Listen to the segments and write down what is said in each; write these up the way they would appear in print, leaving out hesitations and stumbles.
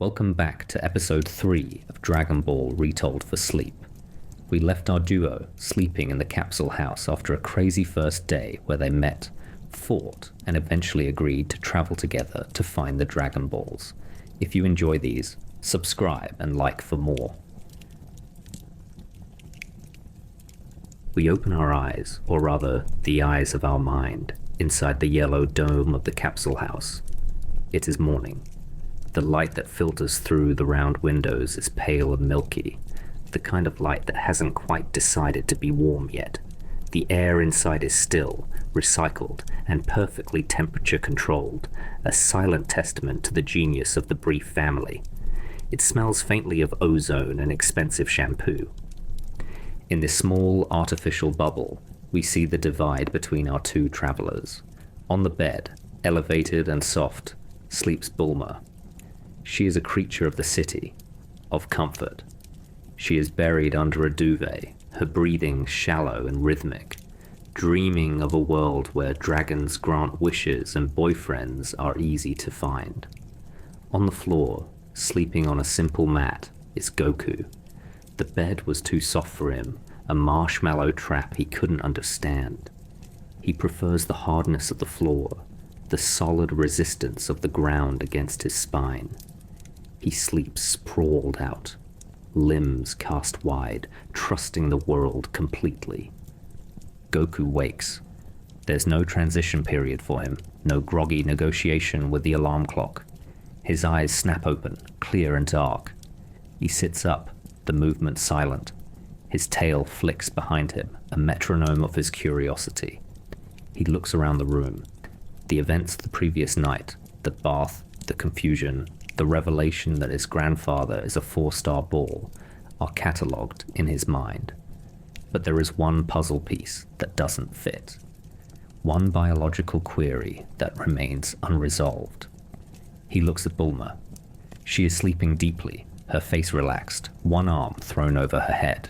Welcome back to episode 3 of Dragon Ball Retold for Sleep. We left our duo sleeping in the capsule house after a crazy first day where they met, fought, and eventually agreed to travel together to find the Dragon Balls. If you enjoy these, subscribe and like for more. We open our eyes, or rather, the eyes of our mind, inside the yellow dome of the capsule house. It is morning. The light that filters through the round windows is pale and milky, the kind of light that hasn't quite decided to be warm yet. The air inside is still, recycled, and perfectly temperature controlled, a silent testament to the genius of the Brief family. It smells faintly of ozone and expensive shampoo. In this small artificial bubble, we see the divide between our two travelers. On the bed, elevated and soft, sleeps Bulma. She is a creature of the city, of comfort. She is buried under a duvet, her breathing shallow and rhythmic, dreaming of a world where dragons grant wishes and boyfriends are easy to find. On the floor, sleeping on a simple mat, is Goku. The bed was too soft for him, a marshmallow trap he couldn't understand. He prefers the hardness of the floor, the solid resistance of the ground against his spine. He sleeps sprawled out, limbs cast wide, trusting the world completely. Goku wakes. There's no transition period for him, no groggy negotiation with the alarm clock. His eyes snap open, clear and dark. He sits up, the movement silent. His tail flicks behind him, a metronome of his curiosity. He looks around the room. The events of the previous night, the bath, the confusion, the revelation that his grandfather is a 4-star ball, are catalogued in his mind. But there is one puzzle piece that doesn't fit. One biological query that remains unresolved. He looks at Bulma. She is sleeping deeply, her face relaxed, one arm thrown over her head.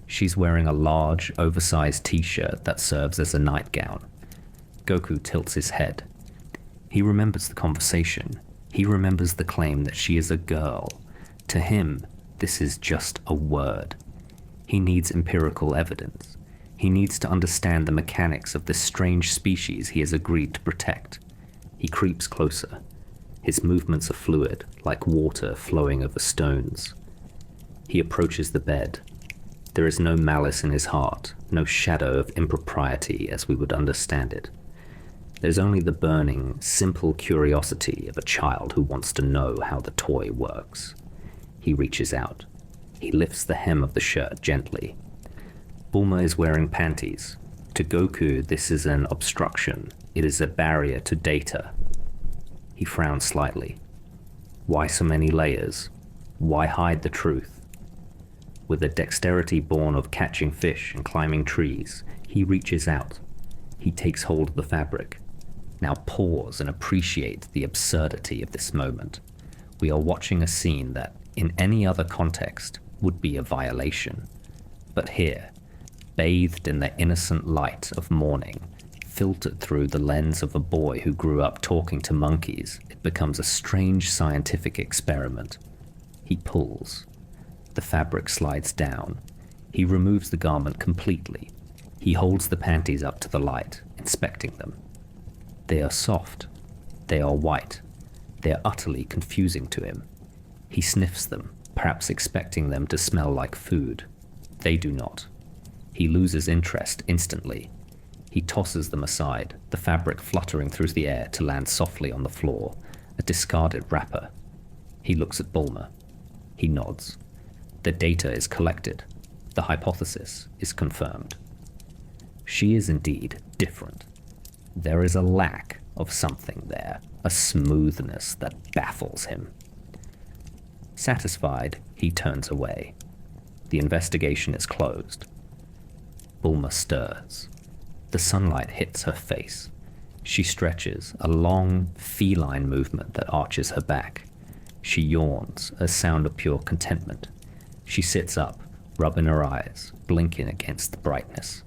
She's wearing a large, oversized t-shirt that serves as a nightgown. Goku tilts his head. He remembers the conversation. He remembers the claim that she is a girl. To him, this is just a word. He needs empirical evidence. He needs to understand the mechanics of this strange species he has agreed to protect. He creeps closer. His movements are fluid, like water flowing over stones. He approaches the bed. There is no malice in his heart, no shadow of impropriety as we would understand it. There's only the burning, simple curiosity of a child who wants to know how the toy works. He reaches out. He lifts the hem of the shirt gently. Bulma is wearing panties. To Goku, this is an obstruction. It is a barrier to data. He frowns slightly. Why so many layers? Why hide the truth? With a dexterity born of catching fish and climbing trees, he reaches out. He takes hold of the fabric. Now pause and appreciate the absurdity of this moment. We are watching a scene that, in any other context, would be a violation. But here, bathed in the innocent light of morning, filtered through the lens of a boy who grew up talking to monkeys, it becomes a strange scientific experiment. He pulls. The fabric slides down. He removes the garment completely. He holds the panties up to the light, inspecting them. They are soft. They are white. They are utterly confusing to him. He sniffs them, perhaps expecting them to smell like food. They do not. He loses interest instantly. He tosses them aside, the fabric fluttering through the air to land softly on the floor, a discarded wrapper. He looks at Bulma. He nods. The data is collected. The hypothesis is confirmed. She is indeed different. There is a lack of something there, a smoothness that baffles him. Satisfied, he turns away. The investigation is closed. Bulma stirs. The sunlight hits her face. She stretches, a long, feline movement that arches her back. She yawns, a sound of pure contentment. She sits up, rubbing her eyes, blinking against the brightness.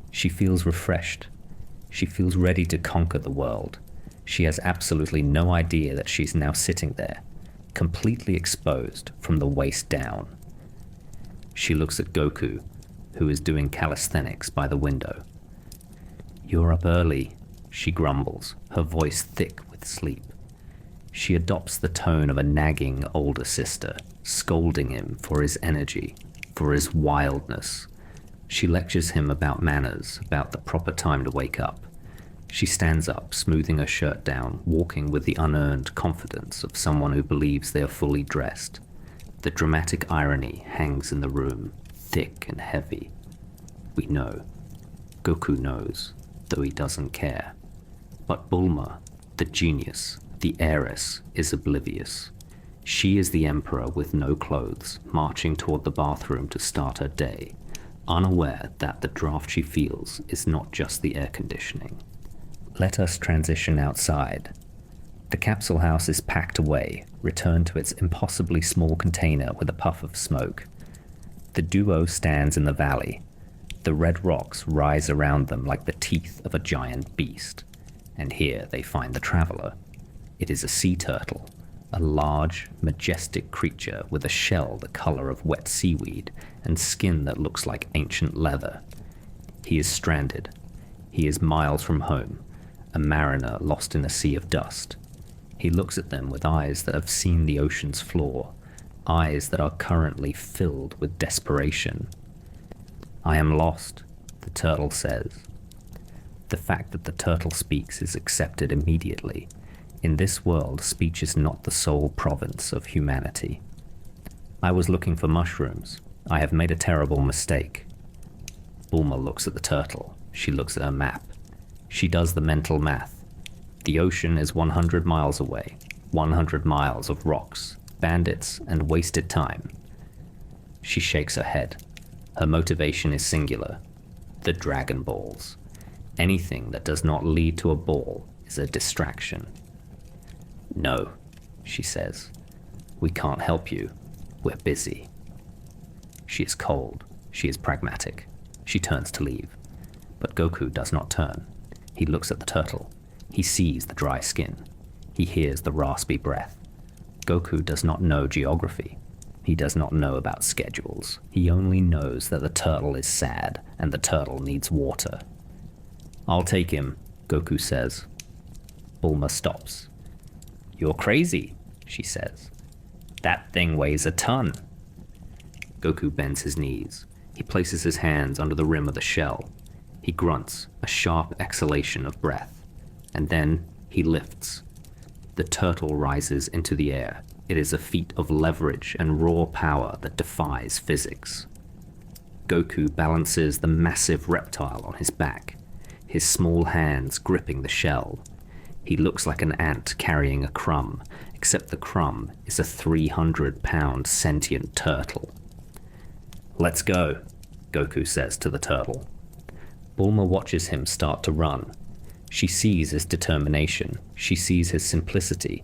She feels refreshed. She feels ready to conquer the world. She has absolutely no idea that she's now sitting there, completely exposed from the waist down. She looks at Goku, who is doing calisthenics by the window. "You're up early," she grumbles, her voice thick with sleep. She adopts the tone of a nagging older sister, scolding him for his energy, for his wildness. She lectures him about manners, about the proper time to wake up. She stands up, smoothing her shirt down, walking with the unearned confidence of someone who believes they are fully dressed. The dramatic irony hangs in the room, thick and heavy. We know. Goku knows, though he doesn't care. But Bulma, the genius, the heiress, is oblivious. She is the emperor with no clothes, marching toward the bathroom to start her day, unaware that the draft she feels is not just the air conditioning. Let us transition outside. The capsule house is packed away, returned to its impossibly small container with a puff of smoke. The duo stands in the valley. The red rocks rise around them like the teeth of a giant beast. And here they find the traveler. It is a sea turtle, a large, majestic creature with a shell the color of wet seaweed and skin that looks like ancient leather. He is stranded. He is miles from home, a mariner lost in a sea of dust. He looks at them with eyes that have seen the ocean's floor, eyes that are currently filled with desperation. "I am lost," the turtle says. The fact that the turtle speaks is accepted immediately. In this world, speech is not the sole province of humanity. "I was looking for mushrooms. I have made a terrible mistake." Bulma looks at the turtle. She looks at her map. She does the mental math. The ocean is 100 miles away, 100 miles of rocks, bandits, and wasted time. She shakes her head. Her motivation is singular. The Dragon Balls. Anything that does not lead to a ball is a distraction. "No," she says. "We can't help you. We're busy." She is cold. She is pragmatic. She turns to leave. But Goku does not turn. He looks at the turtle. He sees the dry skin. He hears the raspy breath. Goku does not know geography. He does not know about schedules. He only knows that the turtle is sad and the turtle needs water. "I'll take him," Goku says. Bulma stops. "You're crazy," she says. "That thing weighs a ton." Goku bends his knees. He places his hands under the rim of the shell. He grunts, a sharp exhalation of breath. And then he lifts. The turtle rises into the air. It is a feat of leverage and raw power that defies physics. Goku balances the massive reptile on his back, his small hands gripping the shell. He looks like an ant carrying a crumb, except the crumb is a 300-pound sentient turtle. "Let's go," Goku says to the turtle. Bulma watches him start to run. She sees his determination, she sees his simplicity,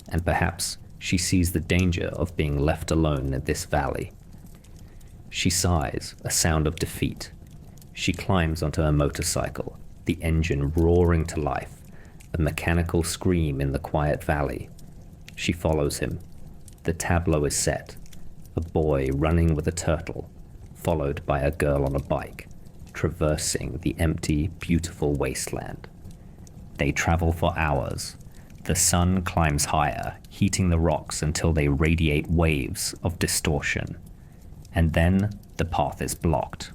and perhaps she sees the danger of being left alone in this valley. She sighs, a sound of defeat. She climbs onto her motorcycle, the engine roaring to life, a mechanical scream in the quiet valley. She follows him. The tableau is set. A boy running with a turtle, followed by a girl on a bike, traversing the empty, beautiful wasteland. They travel for hours. The sun climbs higher, heating the rocks until they radiate waves of distortion. And then the path is blocked.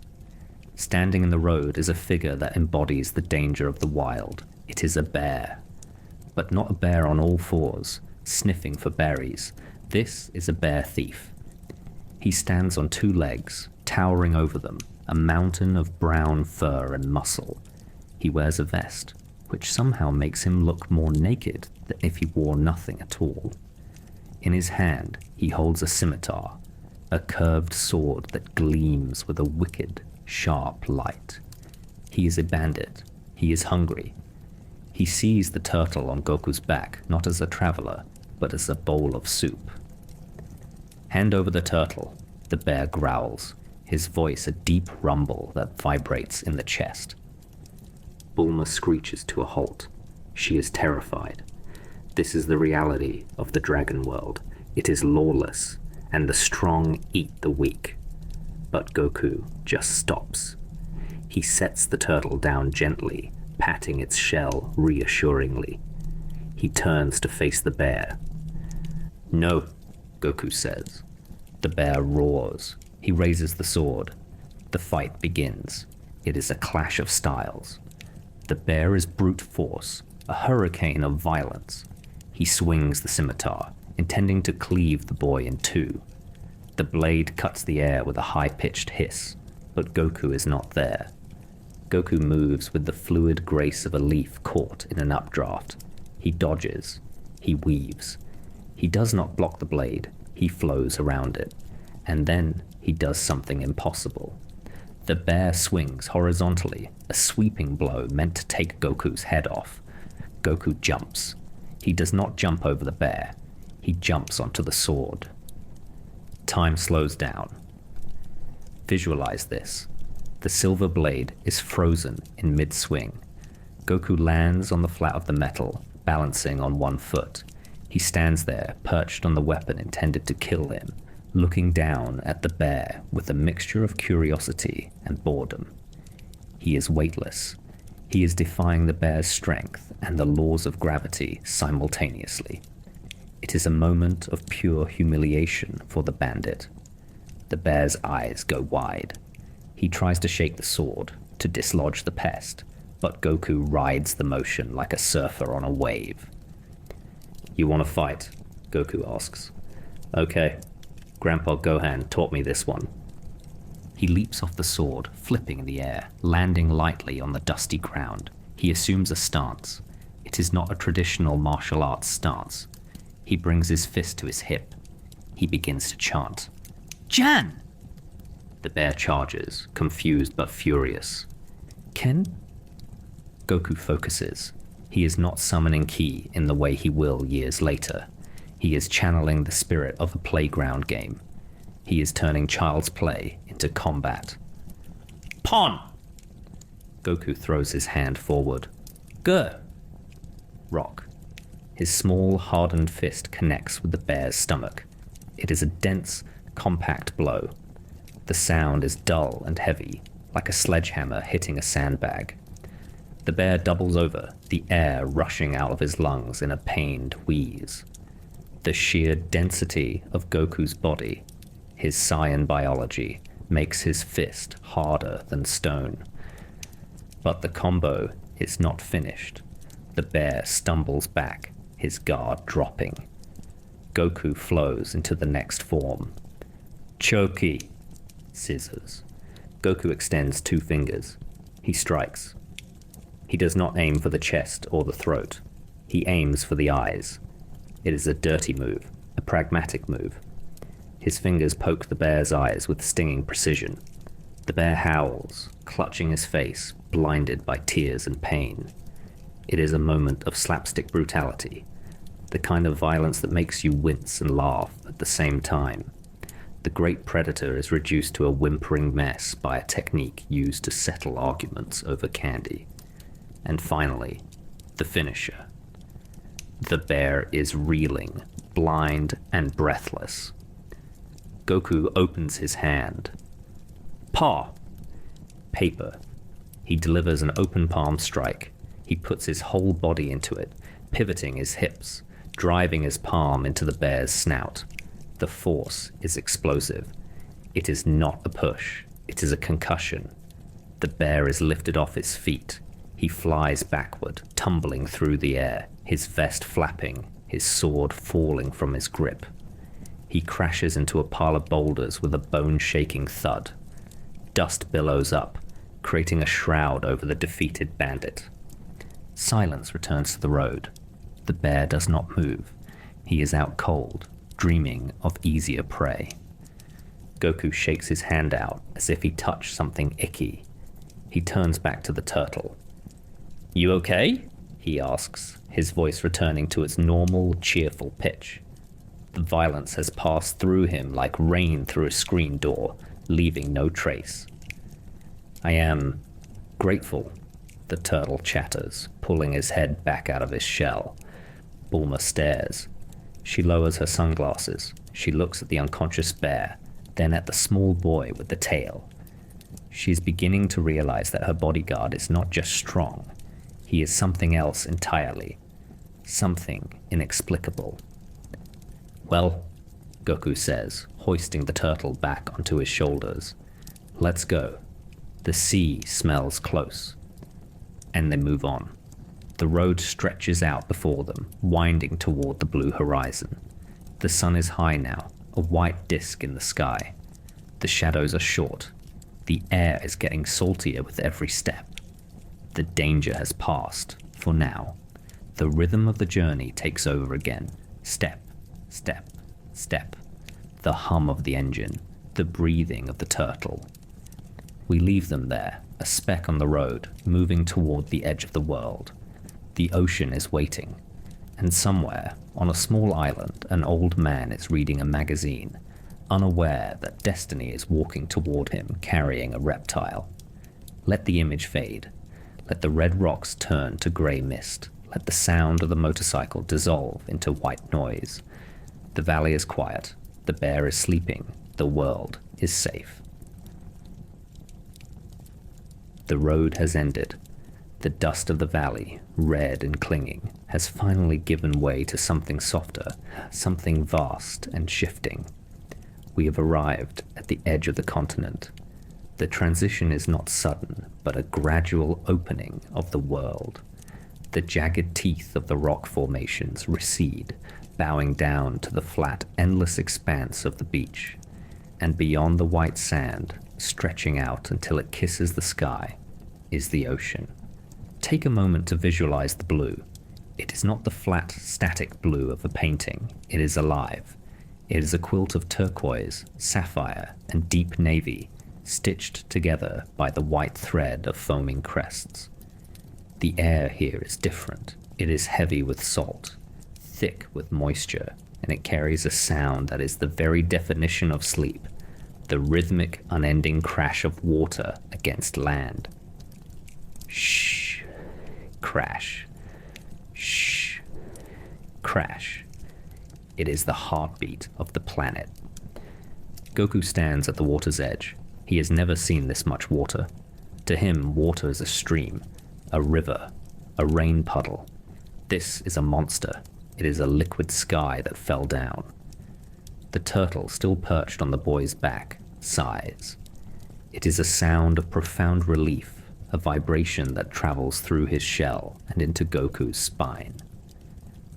Standing in the road is a figure that embodies the danger of the wild. It is a bear. But not a bear on all fours, sniffing for berries. This is a bear thief. He stands on two legs, towering over them, a mountain of brown fur and muscle. He wears a vest, which somehow makes him look more naked than if he wore nothing at all. In his hand, he holds a scimitar, a curved sword that gleams with a wicked, sharp light. He is a bandit. He is hungry. He sees the turtle on Goku's back not as a traveler, but as a bowl of soup. "Hand over the turtle," the bear growls, his voice a deep rumble that vibrates in the chest. Bulma screeches to a halt. She is terrified. This is the reality of the dragon world. It is lawless, and the strong eat the weak. But Goku just stops. He sets the turtle down gently, patting its shell reassuringly. He turns to face the bear. "No," Goku says. The bear roars. He raises the sword. The fight begins. It is a clash of styles. The bear is brute force, a hurricane of violence. He swings the scimitar, intending to cleave the boy in two. The blade cuts the air with a high-pitched hiss, but Goku is not there. Goku moves with the fluid grace of a leaf caught in an updraft. He dodges. He weaves. He does not block the blade. He flows around it. And then he does something impossible. The bear swings horizontally, a sweeping blow meant to take Goku's head off. Goku jumps. He does not jump over the bear. He jumps onto the sword. Time slows down. Visualize this. The silver blade is frozen in mid-swing. Goku lands on the flat of the metal, balancing on one foot. He stands there, perched on the weapon intended to kill him, looking down at the bear with a mixture of curiosity and boredom. He is weightless. He is defying the bear's strength and the laws of gravity simultaneously. It is a moment of pure humiliation for the bandit. The bear's eyes go wide. He tries to shake the sword, to dislodge the pest, but Goku rides the motion like a surfer on a wave. "You want to fight?" Goku asks. "Okay. Grandpa Gohan taught me this one." He leaps off the sword, flipping in the air, landing lightly on the dusty ground. He assumes a stance. It is not a traditional martial arts stance. He brings his fist to his hip. He begins to chant. "Jan!" The bear charges, confused but furious. "Ken?" Goku focuses. He is not summoning ki in the way he will years later. He is channeling the spirit of a playground game. He is turning child's play into combat. "Pon!" Goku throws his hand forward. "Go!" Rock. His small, hardened fist connects with the bear's stomach. It is a dense, compact blow. The sound is dull and heavy, like a sledgehammer hitting a sandbag. The bear doubles over, the air rushing out of his lungs in a pained wheeze. The sheer density of Goku's body, his Saiyan biology, makes his fist harder than stone. But the combo is not finished. The bear stumbles back, his guard dropping. Goku flows into the next form. Choki. Scissors. Goku extends 2 fingers. He strikes. He does not aim for the chest or the throat. He aims for the eyes. It is a dirty move, a pragmatic move. His fingers poke the bear's eyes with stinging precision. The bear howls, clutching his face, blinded by tears and pain. It is a moment of slapstick brutality, the kind of violence that makes you wince and laugh at the same time. The great predator is reduced to a whimpering mess by a technique used to settle arguments over candy. And finally, the finisher. The bear is reeling, blind and breathless. Goku opens his hand. Paw! Paper. He delivers an open palm strike. He puts his whole body into it, pivoting his hips, driving his palm into the bear's snout. The force is explosive. It is not a push. It is a concussion. The bear is lifted off his feet. He flies backward, tumbling through the air, his vest flapping, his sword falling from his grip. He crashes into a pile of boulders with a bone-shaking thud. Dust billows up, creating a shroud over the defeated bandit. Silence returns to the road. The bear does not move. He is out cold, dreaming of easier prey. Goku shakes his hand out as if he touched something icky. He turns back to the turtle. "You okay?" he asks, his voice returning to its normal, cheerful pitch. The violence has passed through him like rain through a screen door, leaving no trace. "I am grateful," the turtle chatters, pulling his head back out of his shell. Bulma stares. She lowers her sunglasses. She looks at the unconscious bear, then at the small boy with the tail. She is beginning to realize that her bodyguard is not just strong. He is something else entirely. Something inexplicable. "Well," Goku says, hoisting the turtle back onto his shoulders. "Let's go. The sea smells close." And they move on. The road stretches out before them, winding toward the blue horizon. The sun is high now, a white disk in the sky. The shadows are short. The air is getting saltier with every step. The danger has passed, for now. The rhythm of the journey takes over again. Step, step, step. The hum of the engine, the breathing of the turtle. We leave them there, a speck on the road, moving toward the edge of the world. The ocean is waiting, and somewhere, on a small island, an old man is reading a magazine, unaware that destiny is walking toward him carrying a reptile. Let the image fade. Let the red rocks turn to grey mist. Let the sound of the motorcycle dissolve into white noise. The valley is quiet. The bear is sleeping. The world is safe. The road has ended. The dust of the valley, red and clinging, has finally given way to something softer, something vast and shifting. We have arrived at the edge of the continent. The transition is not sudden, but a gradual opening of the world. The jagged teeth of the rock formations recede, bowing down to the flat, endless expanse of the beach. And beyond the white sand, stretching out until it kisses the sky, is the ocean. Take a moment to visualize the blue. It is not the flat, static blue of a painting. It is alive. It is a quilt of turquoise, sapphire, and deep navy, stitched together by the white thread of foaming crests. The air here is different. It is heavy with salt, thick with moisture, and it carries a sound that is the very definition of sleep, the rhythmic, unending crash of water against land. Shh. Crash. Shh. Crash. It is the heartbeat of the planet. Goku stands at the water's edge. He has never seen this much water. To him, water is a stream, a river, a rain puddle. This is a monster. It is a liquid sky that fell down. The turtle, still perched on the boy's back, sighs. It is a sound of profound relief, a vibration that travels through his shell and into Goku's spine.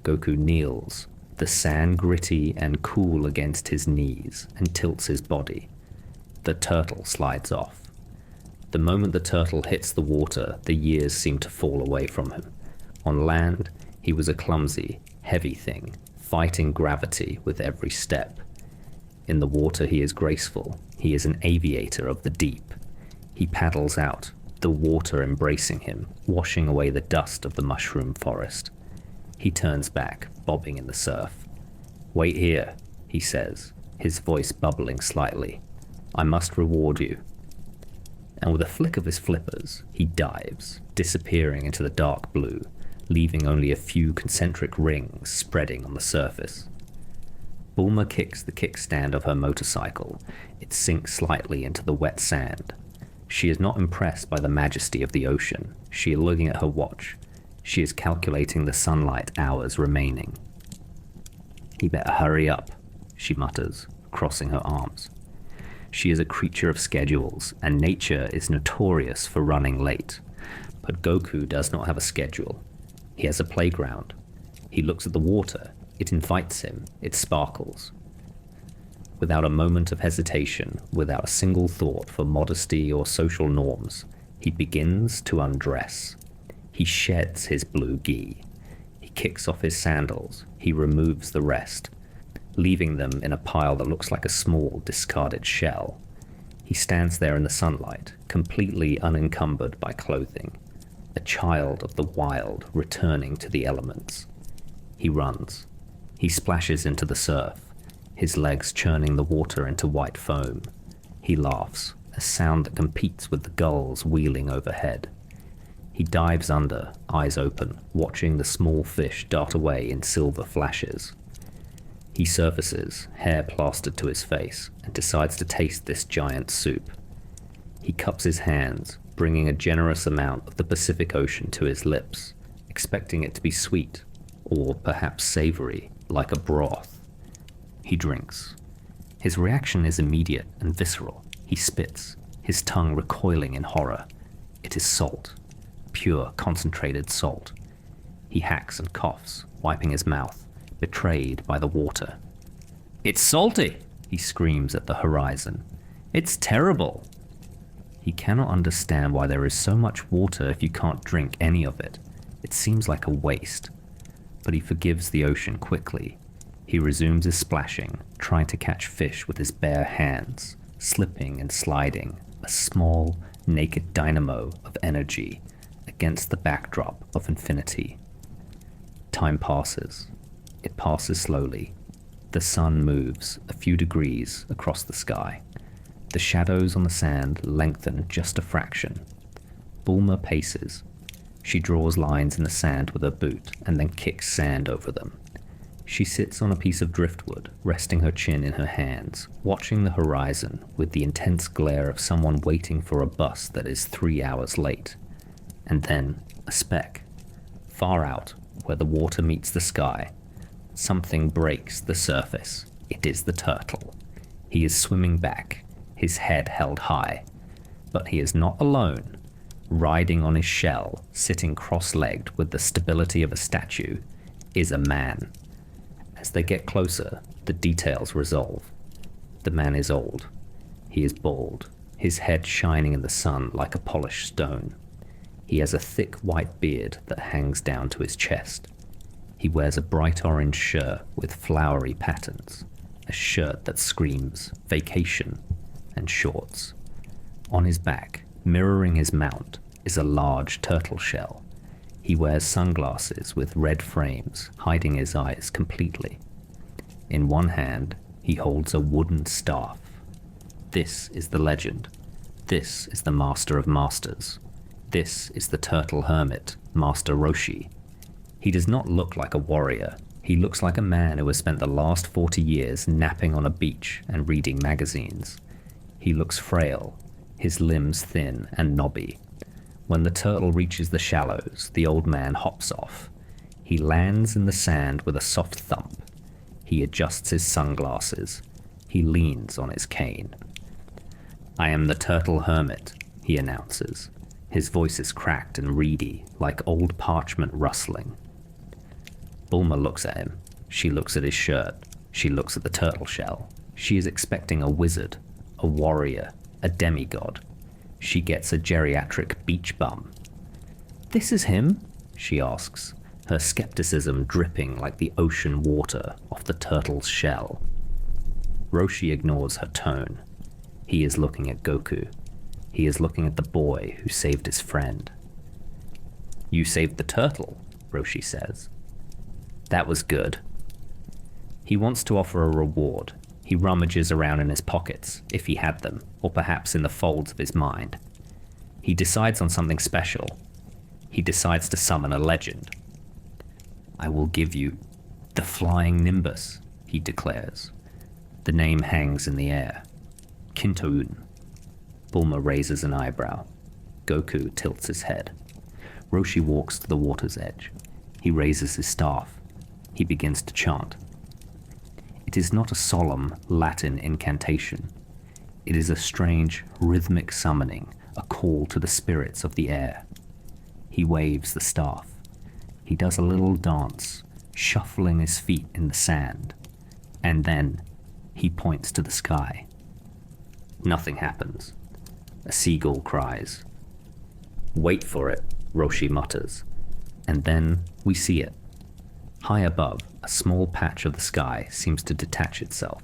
Goku kneels, the sand gritty and cool against his knees, and tilts his body. The turtle slides off. The moment the turtle hits the water, the years seem to fall away from him. On land, he was a clumsy, heavy thing, fighting gravity with every step. In the water, he is graceful. He is an aviator of the deep. He paddles out, the water embracing him, washing away the dust of the mushroom forest. He turns back, bobbing in the surf. "Wait here," he says, his voice bubbling slightly. "I must reward you." And with a flick of his flippers, he dives, disappearing into the dark blue, leaving only a few concentric rings spreading on the surface. Bulma kicks the kickstand of her motorcycle. It sinks slightly into the wet sand. She is not impressed by the majesty of the ocean. She is looking at her watch. She is calculating the sunlight hours remaining. "He better hurry up," she mutters, crossing her arms. She is a creature of schedules, and nature is notorious for running late. But Goku does not have a schedule. He has a playground. He looks at the water. It invites him. It sparkles. Without a moment of hesitation, without a single thought for modesty or social norms, he begins to undress. He sheds his blue gi. He kicks off his sandals. He removes the rest, leaving them in a pile that looks like a small, discarded shell. He stands there in the sunlight, completely unencumbered by clothing, a child of the wild returning to the elements. He runs. He splashes into the surf, his legs churning the water into white foam. He laughs, a sound that competes with the gulls wheeling overhead. He dives under, eyes open, watching the small fish dart away in silver flashes. He surfaces, hair plastered to his face, and decides to taste this giant soup. He cups his hands, bringing a generous amount of the Pacific Ocean to his lips, expecting it to be sweet, or perhaps savory, like a broth. He drinks. His reaction is immediate and visceral. He spits, his tongue recoiling in horror. It is salt. Pure, concentrated salt. He hacks and coughs, wiping his mouth, betrayed by the water. "It's salty!" he screams at the horizon. "It's terrible!" He cannot understand why there is so much water if you can't drink any of it. It seems like a waste. But he forgives the ocean quickly. He resumes his splashing, trying to catch fish with his bare hands, slipping and sliding, a small, naked dynamo of energy against the backdrop of infinity. Time passes. It passes slowly. The sun moves a few degrees across the sky. The shadows on the sand lengthen just a fraction. Bulma paces. She draws lines in the sand with her boot and then kicks sand over them. She sits on a piece of driftwood, resting her chin in her hands, watching the horizon with the intense glare of someone waiting for a bus that is 3 hours late. And then, a speck. Far out, where the water meets the sky, something breaks the surface. It is the turtle. He is swimming back, his head held high. But he is not alone. Riding on his shell, sitting cross-legged with the stability of a statue, is a man. As they get closer, the details resolve. The man is old. He is bald, his head shining in the sun like a polished stone. He has a thick white beard that hangs down to his chest. He wears a bright orange shirt with flowery patterns, a shirt that screams vacation, and shorts. On his back, mirroring his mount, is a large turtle shell. He wears sunglasses with red frames, hiding his eyes completely. In one hand, he holds a wooden staff. This is the legend. This is the Master of Masters. This is the Turtle Hermit, Master Roshi. He does not look like a warrior. He looks like a man who has spent the last 40 years napping on a beach and reading magazines. He looks frail, his limbs thin and knobby. When the turtle reaches the shallows, the old man hops off. He lands in the sand with a soft thump. He adjusts his sunglasses. He leans on his cane. "I am the Turtle Hermit," he announces. His voice is cracked and reedy, like old parchment rustling. Bulma looks at him. She looks at his shirt. She looks at the turtle shell. She is expecting a wizard, a warrior, a demigod. She gets a geriatric beach bum. "This is him?" she asks, her skepticism dripping like the ocean water off the turtle's shell. Roshi ignores her tone. He is looking at Goku. He is looking at the boy who saved his friend. "You saved the turtle," Roshi says. "That was good." He wants to offer a reward. He rummages around in his pockets, if he had them, or perhaps in the folds of his mind. He decides on something special. He decides to summon a legend. "I will give you the Flying Nimbus," he declares. The name hangs in the air. Kinto-Un. Bulma raises an eyebrow. Goku tilts his head. Roshi walks to the water's edge. He raises his staff. He begins to chant. It is not a solemn Latin incantation. It is a strange, rhythmic summoning, a call to the spirits of the air. He waves the staff. He does a little dance, shuffling his feet in the sand. And then he points to the sky. Nothing happens. A seagull cries. "Wait for it," Roshi mutters. And then we see it. High above, a small patch of the sky seems to detach itself.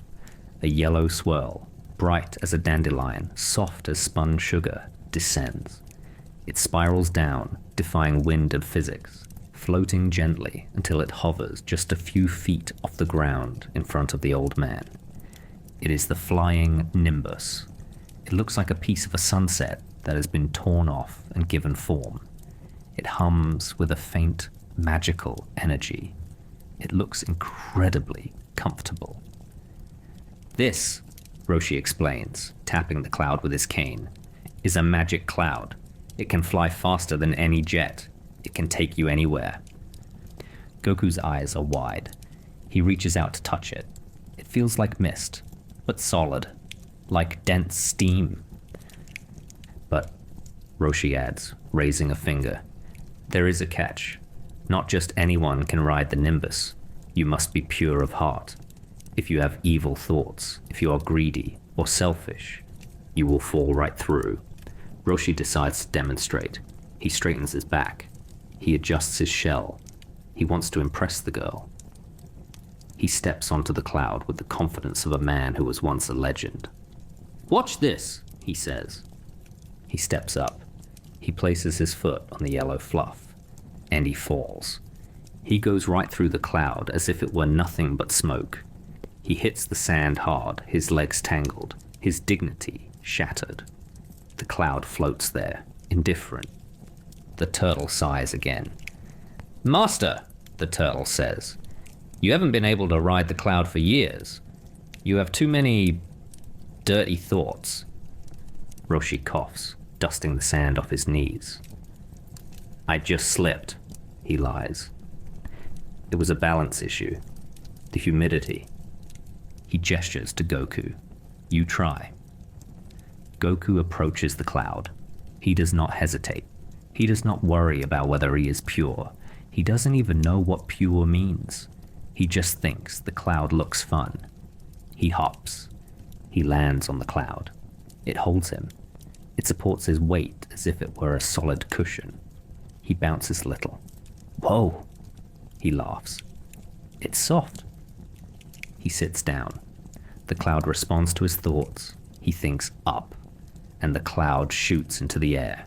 A yellow swirl, bright as a dandelion, soft as spun sugar, descends. It spirals down, defying wind and physics, floating gently until it hovers just a few feet off the ground in front of the old man. It is the Flying Nimbus. It looks like a piece of a sunset that has been torn off and given form. It hums with a faint, magical energy. It looks incredibly, comfortable. This, Roshi explains, tapping the cloud with his cane, is a magic cloud. It can fly faster than any jet. It can take you anywhere. Goku's eyes are wide. He reaches out to touch it. It feels like mist, but solid, like dense steam. But, Roshi adds, raising a finger, there is a catch. Not just anyone can ride the Nimbus. You must be pure of heart. If you have evil thoughts, if you are greedy or selfish, you will fall right through. Roshi decides to demonstrate. He straightens his back. He adjusts his shell. He wants to impress the girl. He steps onto the cloud with the confidence of a man who was once a legend. "Watch this," he says. He steps up. He places his foot on the yellow fluff, and he falls. He goes right through the cloud as if it were nothing but smoke. He hits the sand hard, his legs tangled, his dignity shattered. The cloud floats there, indifferent. The turtle sighs again. "Master," the turtle says, "you haven't been able to ride the cloud for years. You have too many dirty thoughts." Roshi coughs, dusting the sand off his knees. "I just slipped," he lies. "It was a balance issue. The humidity." He gestures to Goku. "You try." Goku approaches the cloud. He does not hesitate. He does not worry about whether he is pure. He doesn't even know what pure means. He just thinks the cloud looks fun. He hops. He lands on the cloud. It holds him. It supports his weight as if it were a solid cushion. He bounces a little. "Whoa!" He laughs. "It's soft." He sits down. The cloud responds to his thoughts. He thinks up, and the cloud shoots into the air.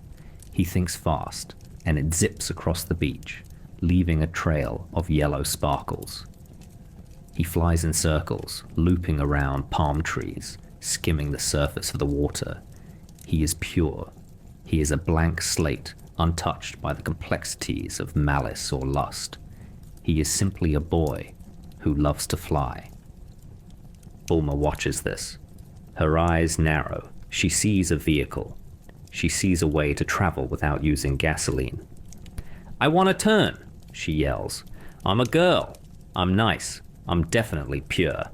He thinks fast, and it zips across the beach, leaving a trail of yellow sparkles. He flies in circles, looping around palm trees, skimming the surface of the water. He is pure. He is a blank slate, untouched by the complexities of malice or lust. He is simply a boy who loves to fly. Bulma watches this. Her eyes narrow. She sees a vehicle. She sees a way to travel without using gasoline. "I want to turn," she yells. "I'm a girl. I'm nice. I'm definitely pure."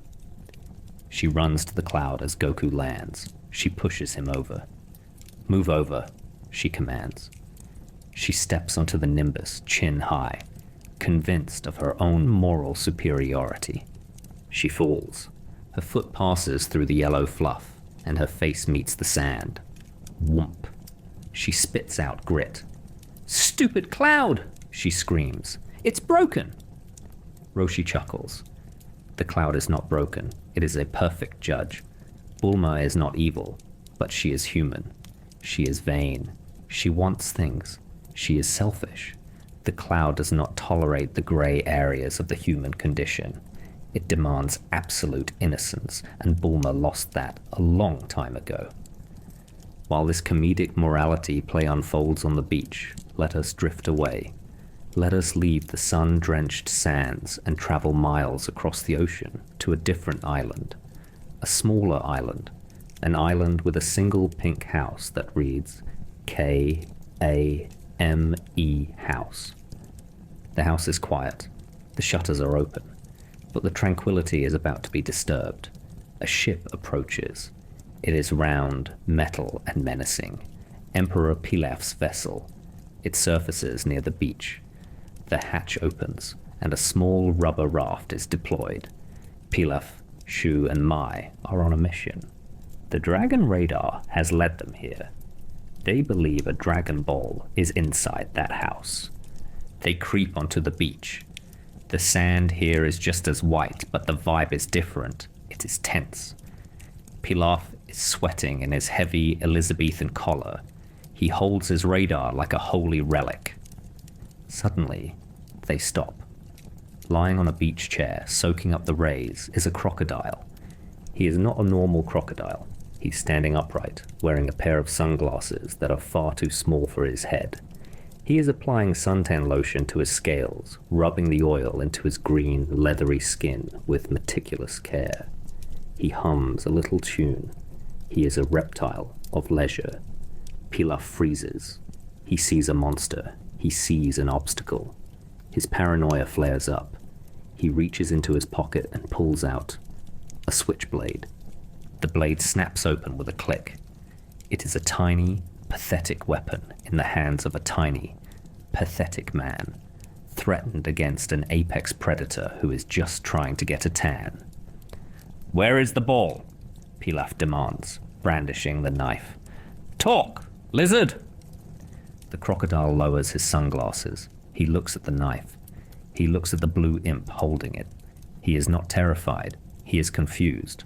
She runs to the cloud as Goku lands. She pushes him over. "Move over," she commands. She steps onto the Nimbus, chin high, convinced of her own moral superiority. She falls. Her foot passes through the yellow fluff, and her face meets the sand. Whoomp. She spits out grit. "Stupid cloud!" she screams. "It's broken!" Roshi chuckles. The cloud is not broken. It is a perfect judge. Bulma is not evil, but she is human. She is vain. She wants things. She is selfish. The cloud does not tolerate the gray areas of the human condition. It demands absolute innocence, and Bulma lost that a long time ago. While this comedic morality play unfolds on the beach, let us drift away. Let us leave the sun-drenched sands and travel miles across the ocean to a different island. A smaller island. An island with a single pink house that reads Kame House. The house is quiet. The shutters are open. But the tranquility is about to be disturbed. A ship approaches. It is round, metal, and menacing. Emperor Pilaf's vessel. It surfaces near the beach. The hatch opens, and a small rubber raft is deployed. Pilaf, Shu, and Mai are on a mission. The Dragon Radar has led them here. They believe a Dragon Ball is inside that house. They creep onto the beach. The sand here is just as white, but the vibe is different. It is tense. Pilaf is sweating in his heavy Elizabethan collar. He holds his radar like a holy relic. Suddenly, they stop. Lying on a beach chair, soaking up the rays, is a crocodile. He is not a normal crocodile. He's standing upright, wearing a pair of sunglasses that are far too small for his head. He is applying suntan lotion to his scales, rubbing the oil into his green, leathery skin with meticulous care. He hums a little tune. He is a reptile of leisure. Pilaf freezes. He sees a monster. He sees an obstacle. His paranoia flares up. He reaches into his pocket and pulls out a switchblade. The blade snaps open with a click. It is a tiny, pathetic weapon in the hands of a tiny, pathetic man, threatened against an apex predator who is just trying to get a tan. "Where is the ball?" Pilaf demands, brandishing the knife. "Talk, lizard!" The crocodile lowers his sunglasses. He looks at the knife. He looks at the blue imp holding it. He is not terrified. He is confused.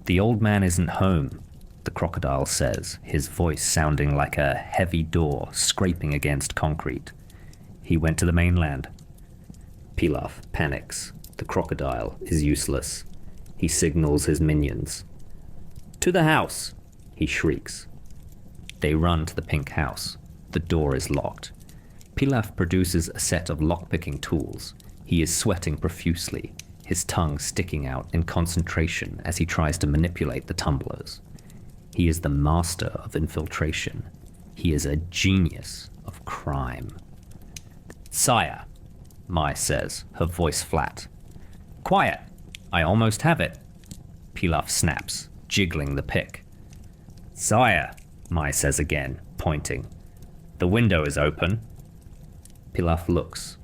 "The old man isn't home," the crocodile says, his voice sounding like a heavy door scraping against concrete. "He went to the mainland." Pilaf panics. The crocodile is useless. He signals his minions. "To the house!" he shrieks. They run to the pink house. The door is locked. Pilaf produces a set of lockpicking tools. He is sweating profusely, his tongue sticking out in concentration as he tries to manipulate the tumblers. He is the master of infiltration. He is a genius of crime. "Sire," Mai says, her voice flat. "Quiet! I almost have it." Pilaf snaps, jiggling the pick. "Sire," Mai says again, pointing. "The window is open." Pilaf looks.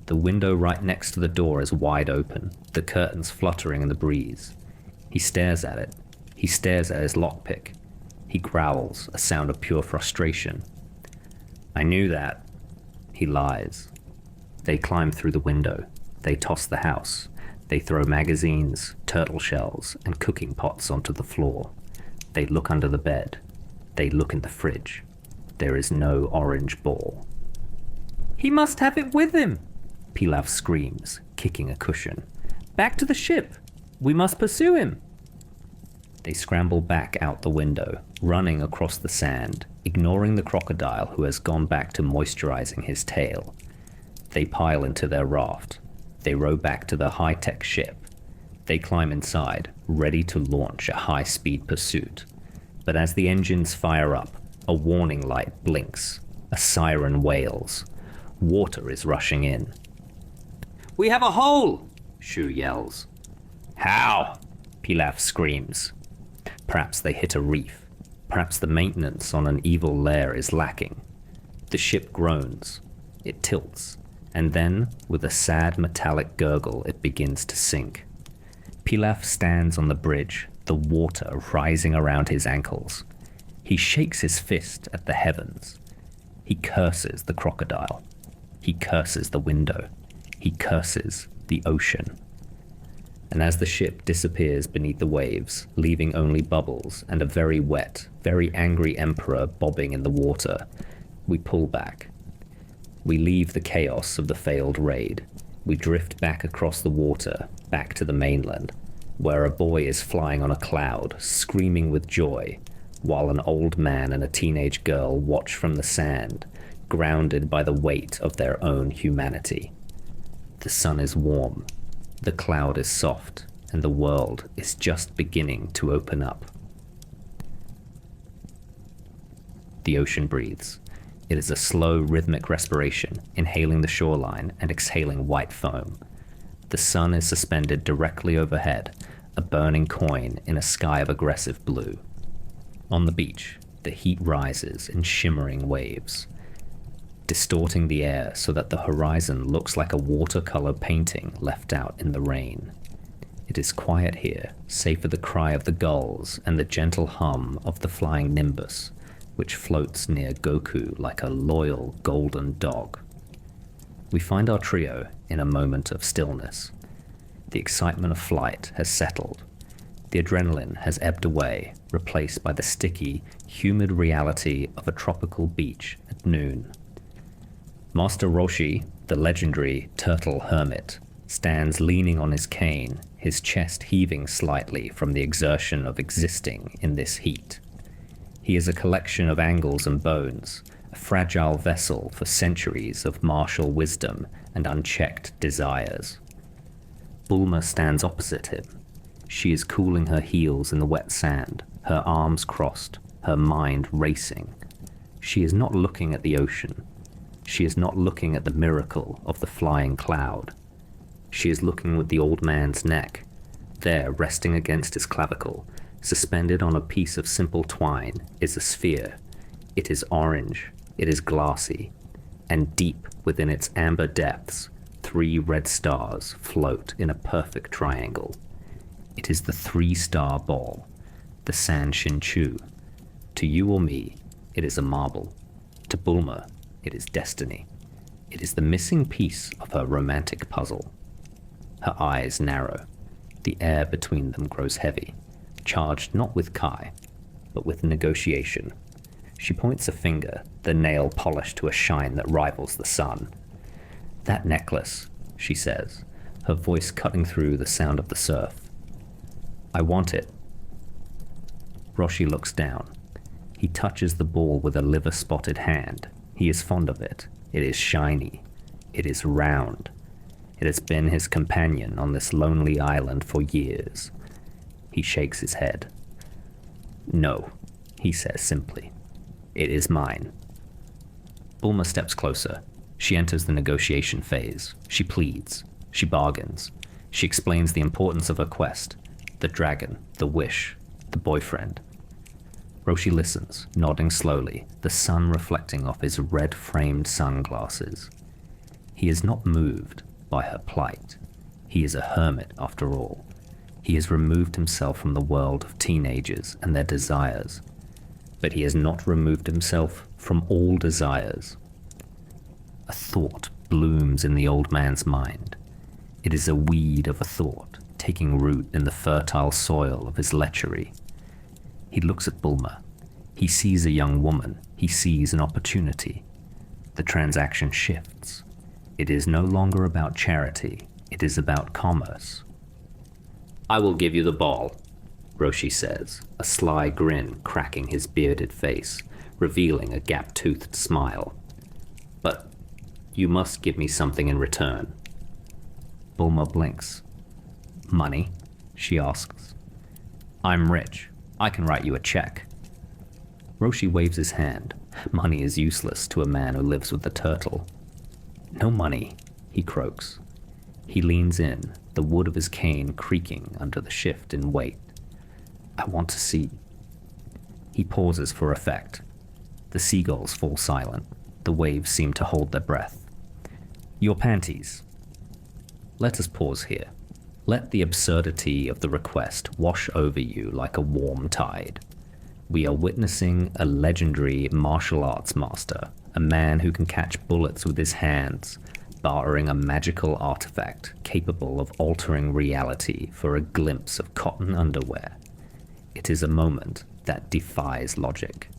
The window right next to the door is wide open, the curtains fluttering in the breeze. He stares at it. He stares at his lockpick. He growls, a sound of pure frustration. "I knew that." He lies. They climb through the window. They toss the house. They throw magazines, turtle shells, and cooking pots onto the floor. They look under the bed. They look in the fridge. There is no orange ball. "He must have it with him!" Pilaf screams, kicking a cushion. "Back to the ship! We must pursue him!" They scramble back out the window, running across the sand, ignoring the crocodile who has gone back to moisturizing his tail. They pile into their raft. They row back to the high-tech ship. They climb inside, ready to launch a high-speed pursuit. But as the engines fire up, a warning light blinks. A siren wails. Water is rushing in. "We have a hole!" Shu yells. "How?" Pilaf screams. Perhaps they hit a reef. Perhaps the maintenance on an evil lair is lacking. The ship groans. It tilts. And then, with a sad metallic gurgle, it begins to sink. Pilaf stands on the bridge, the water rising around his ankles. He shakes his fist at the heavens. He curses the crocodile. He curses the window. He curses the ocean. And as the ship disappears beneath the waves, leaving only bubbles and a very wet, very angry emperor bobbing in the water, we pull back. We leave the chaos of the failed raid. We drift back across the water, back to the mainland, where a boy is flying on a cloud, screaming with joy, while an old man and a teenage girl watch from the sand, grounded by the weight of their own humanity. The sun is warm, the cloud is soft, and the world is just beginning to open up. The ocean breathes. It is a slow, rhythmic respiration, inhaling the shoreline and exhaling white foam. The sun is suspended directly overhead, a burning coin in a sky of aggressive blue. On the beach, the heat rises in shimmering waves, distorting the air so that the horizon looks like a watercolor painting left out in the rain. It is quiet here, save for the cry of the gulls and the gentle hum of the Flying Nimbus, which floats near Goku like a loyal golden dog. We find our trio in a moment of stillness. The excitement of flight has settled. The adrenaline has ebbed away, replaced by the sticky, humid reality of a tropical beach at noon. Master Roshi, the legendary Turtle Hermit, stands leaning on his cane, his chest heaving slightly from the exertion of existing in this heat. He is a collection of angles and bones, a fragile vessel for centuries of martial wisdom and unchecked desires. Bulma stands opposite him. She is cooling her heels in the wet sand, her arms crossed, her mind racing. She is not looking at the ocean. She is not looking at the miracle of the flying cloud. She is looking with the old man's neck. There, resting against his clavicle, suspended on a piece of simple twine, is a sphere. It is orange, it is glassy, and deep within its amber depths, 3 red stars float in a perfect triangle. It is the 3-star ball, the San Shin-Chu. To you or me, it is a marble. To Bulma, it is destiny. It is the missing piece of her romantic puzzle. Her eyes narrow. The air between them grows heavy, charged not with Kai, but with negotiation. She points a finger, the nail polished to a shine that rivals the sun. "That necklace," she says, her voice cutting through the sound of the surf. "I want it." Roshi looks down. He touches the ball with a liver-spotted hand. He is fond of it. It is shiny. It is round. It has been his companion on this lonely island for years. He shakes his head. "No," he says simply. "It is mine." Bulma steps closer. She enters the negotiation phase. She pleads. She bargains. She explains the importance of her quest. The dragon, the wish, the boyfriend. Roshi listens, nodding slowly, the sun reflecting off his red-framed sunglasses. He is not moved by her plight. He is a hermit, after all. He has removed himself from the world of teenagers and their desires. But he has not removed himself from all desires. A thought blooms in the old man's mind. It is a weed of a thought, taking root in the fertile soil of his lechery. He looks at Bulma. He sees a young woman. He sees an opportunity. The transaction shifts. It is no longer about charity. It is about commerce. "I will give you the ball," Roshi says, a sly grin cracking his bearded face, revealing a gap-toothed smile. "But you must give me something in return." Bulma blinks. "Money?" she asks. "I'm rich. I can write you a check." Roshi waves his hand. Money is useless to a man who lives with the turtle. "No money," he croaks. He leans in, the wood of his cane creaking under the shift in weight. "I want to see." He pauses for effect. The seagulls fall silent. The waves seem to hold their breath. "Your panties." Let us pause here. Let the absurdity of the request wash over you like a warm tide. We are witnessing a legendary martial arts master, a man who can catch bullets with his hands, bartering a magical artifact capable of altering reality for a glimpse of cotton underwear. It is a moment that defies logic.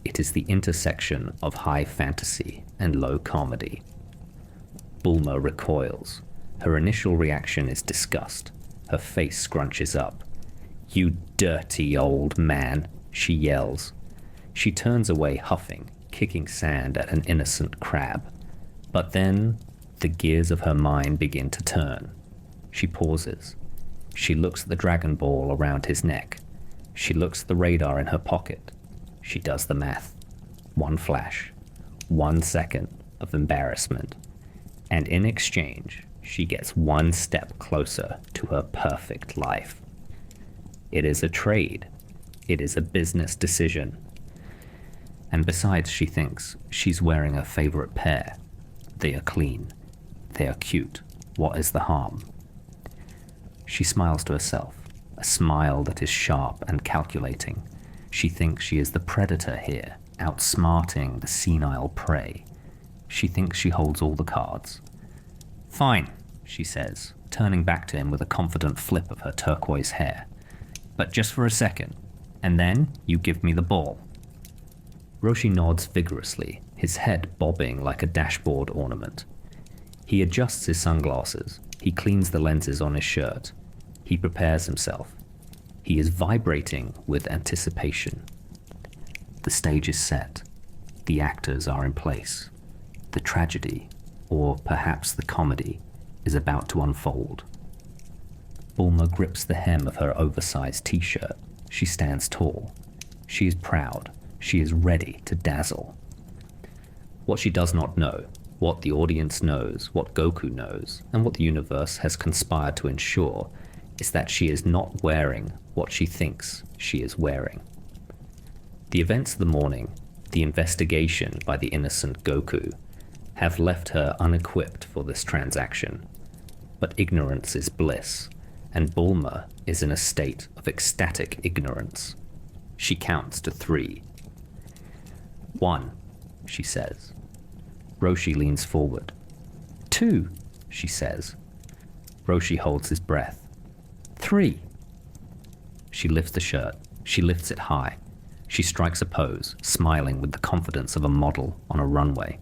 It is the intersection of high fantasy and low comedy. Bulma recoils. Her initial reaction is disgust. Her face scrunches up. "You dirty old man," she yells. She turns away huffing, kicking sand at an innocent crab. But then, the gears of her mind begin to turn. She pauses. She looks at the Dragon Ball around his neck. She looks at the radar in her pocket. She does the math. 1 flash. 1 second of embarrassment. And in exchange, she gets 1 step closer to her perfect life. It is a trade. It is a business decision. And besides, she thinks, she's wearing her favorite pair. They are clean. They are cute. What is the harm? She smiles to herself, a smile that is sharp and calculating. She thinks she is the predator here, outsmarting the senile prey. She thinks she holds all the cards. "Fine," she says, turning back to him with a confident flip of her turquoise hair. "But just for a second, and then you give me the ball." Roshi nods vigorously, his head bobbing like a dashboard ornament. He adjusts his sunglasses. He cleans the lenses on his shirt. He prepares himself. He is vibrating with anticipation. The stage is set. The actors are in place. The tragedy, or perhaps the comedy, is about to unfold. Bulma grips the hem of her oversized t-shirt. She stands tall. She is proud. She is ready to dazzle. What she does not know, what the audience knows, what Goku knows, and what the universe has conspired to ensure, is that she is not wearing what she thinks she is wearing. The events of the morning, the investigation by the innocent Goku, have left her unequipped for this transaction. But ignorance is bliss, and Bulma is in a state of ecstatic ignorance. She counts to 3. 1, she says. Roshi leans forward. 2, she says. Roshi holds his breath. 3. She lifts the shirt. She lifts it high. She strikes a pose, smiling with the confidence of a model on a runway.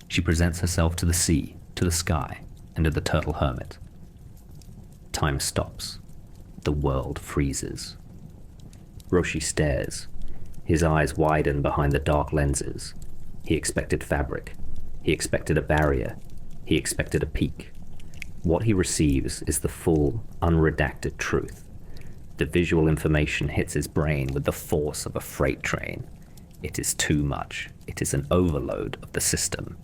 She presents herself to the sea, to the sky, and to the Turtle Hermit. Time stops. The world freezes. Roshi stares. His eyes widen behind the dark lenses. He expected fabric. He expected a barrier. He expected a peak. What he receives is the full, unredacted truth. The visual information hits his brain with the force of a freight train. It is too much. It is an overload of the system.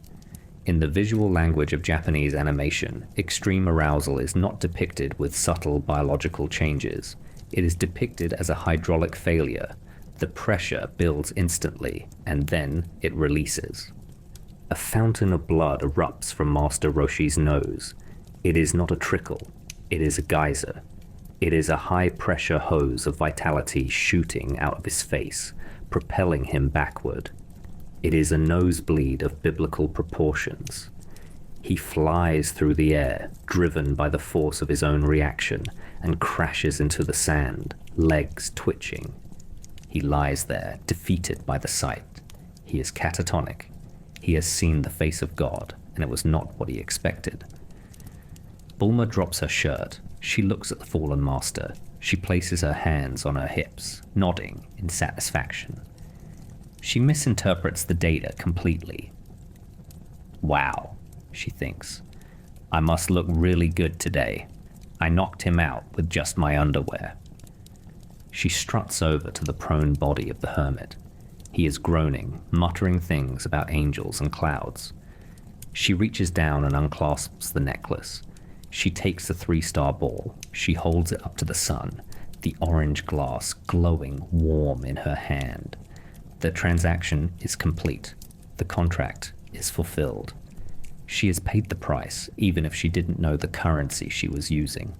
In the visual language of Japanese animation, extreme arousal is not depicted with subtle biological changes. It is depicted as a hydraulic failure. The pressure builds instantly, and then it releases. A fountain of blood erupts from Master Roshi's nose. It is not a trickle. It is a geyser. It is a high-pressure hose of vitality shooting out of his face, propelling him backward. It is a nosebleed of biblical proportions. He flies through the air, driven by the force of his own reaction, and crashes into the sand, legs twitching. He lies there, defeated by the sight. He is catatonic. He has seen the face of God, and it was not what he expected. Bulma drops her shirt. She looks at the fallen master. She places her hands on her hips, nodding in satisfaction. She misinterprets the data completely. Wow, she thinks. I must look really good today. I knocked him out with just my underwear. She struts over to the prone body of the hermit. He is groaning, muttering things about angels and clouds. She reaches down and unclasps the necklace. She takes the 3-star ball. She holds it up to the sun, the orange glass glowing warm in her hand. The transaction is complete. The contract is fulfilled. She has paid the price, even if she didn't know the currency she was using.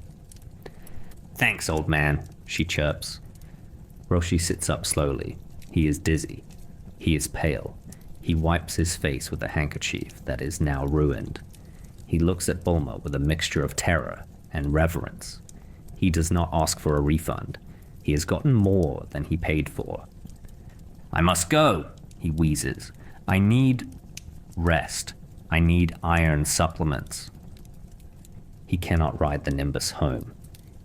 Thanks, old man, she chirps. Roshi sits up slowly. He is dizzy. He is pale. He wipes his face with a handkerchief that is now ruined. He looks at Bulma with a mixture of terror and reverence. He does not ask for a refund. He has gotten more than he paid for. I must go, he wheezes. I need rest. I need iron supplements. He cannot ride the Nimbus home.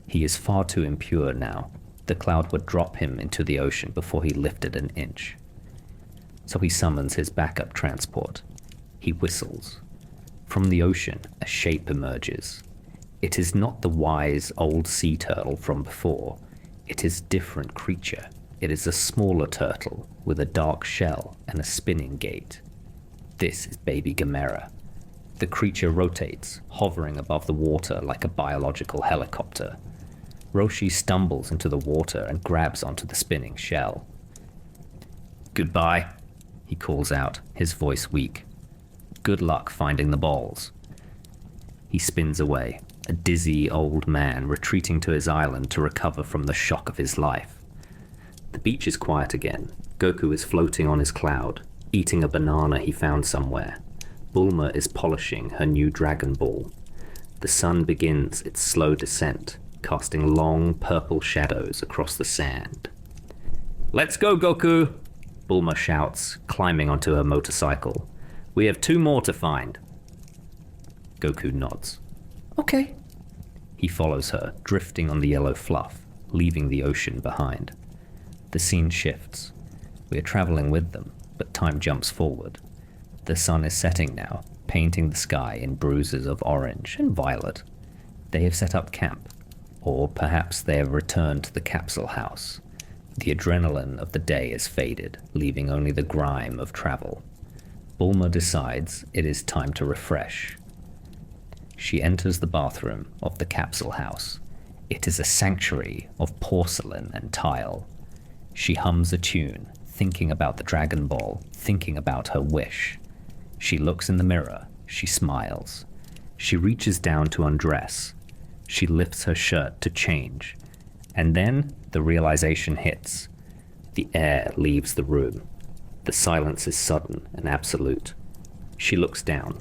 He is far too impure now. The cloud would drop him into the ocean before he lifted an inch. So he summons his backup transport. He whistles. From the ocean, a shape emerges. It is not the wise old sea turtle from before. It is a different creature. It is a smaller turtle with a dark shell and a spinning gait. This is baby Gamera. The creature rotates, hovering above the water like a biological helicopter. Roshi stumbles into the water and grabs onto the spinning shell. Goodbye, he calls out, his voice weak. Good luck finding the balls. He spins away, a dizzy old man retreating to his island to recover from the shock of his life. The beach is quiet again. Goku is floating on his cloud, eating a banana he found somewhere. Bulma is polishing her new Dragon Ball. The sun begins its slow descent, casting long purple shadows across the sand. Let's go, Goku! Bulma shouts, climbing onto her motorcycle. We have 2 more to find. Goku nods. Okay. He follows her, drifting on the yellow fluff, leaving the ocean behind. The scene shifts. We are traveling with them. but time jumps forward. The sun is setting now, painting the sky in bruises of orange and violet. They have set up camp, or perhaps they have returned to the capsule house. The adrenaline of the day is faded, leaving only the grime of travel. Bulma decides it is time to refresh. She enters the bathroom of the capsule house. It is a sanctuary of porcelain and tile. She hums a tune, thinking about the Dragon Ball, thinking about her wish. She looks in the mirror. She smiles. She reaches down to undress. She lifts her shirt to change. And then the realization hits. The air leaves the room. The silence is sudden and absolute. She looks down.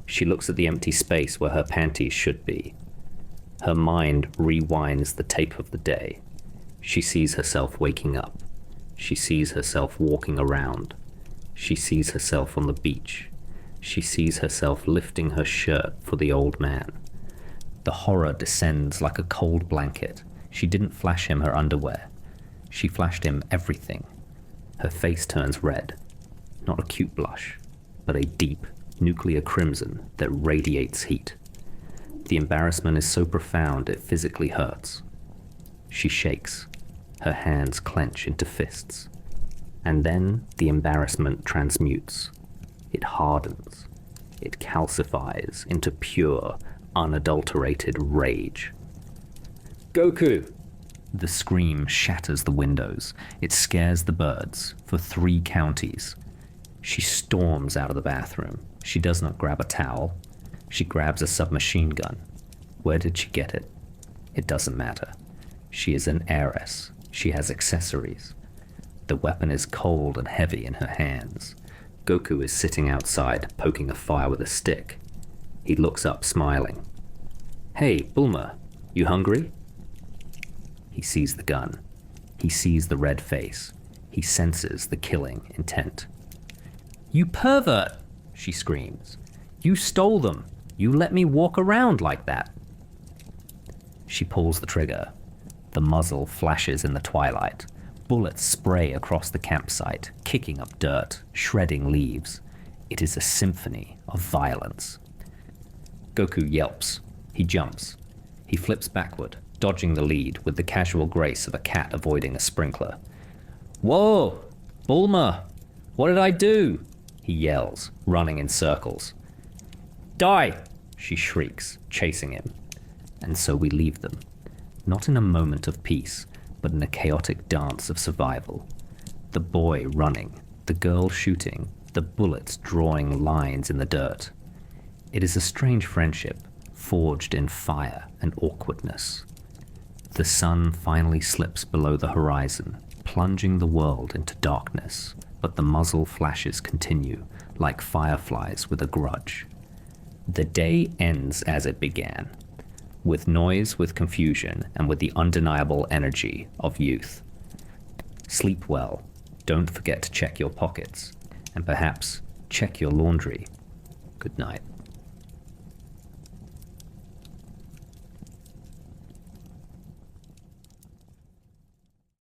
She looks at the empty space where her panties should be. Her mind rewinds the tape of the day. She sees herself waking up. She sees herself walking around. She sees herself on the beach. She sees herself lifting her shirt for the old man. The horror descends like a cold blanket. She didn't flash him her underwear. She flashed him everything. Her face turns red. Not a cute blush, but a deep, nuclear crimson that radiates heat. The embarrassment is so profound it physically hurts. She shakes. Her hands clench into fists. And then the embarrassment transmutes. It hardens. It calcifies into pure, unadulterated rage. Goku! The scream shatters the windows. It scares the birds for 3 counties. She storms out of the bathroom. She does not grab a towel. She grabs a submachine gun. Where did she get it? It doesn't matter. She is an heiress. She has accessories. The weapon is cold and heavy in her hands. Goku is sitting outside, poking a fire with a stick. He looks up, smiling. Hey, Bulma, you hungry? He sees the gun. He sees the red face. He senses the killing intent. You pervert! She screams. You stole them. You let me walk around like that. She pulls the trigger. The muzzle flashes in the twilight. Bullets spray across the campsite, kicking up dirt, shredding leaves. It is a symphony of violence. Goku yelps. He jumps. He flips backward, dodging the lead with the casual grace of a cat avoiding a sprinkler. Whoa! Bulma! What did I do? He yells, running in circles. Die! She shrieks, chasing him. And so we leave them. Not in a moment of peace, but in a chaotic dance of survival. The boy running, the girl shooting, the bullets drawing lines in the dirt. It is a strange friendship, forged in fire and awkwardness. The sun finally slips below the horizon, plunging the world into darkness, but the muzzle flashes continue, like fireflies with a grudge. The day ends as it began, with noise, with confusion, and with the undeniable energy of youth. Sleep well, don't forget to check your pockets, and perhaps check your laundry. Good night.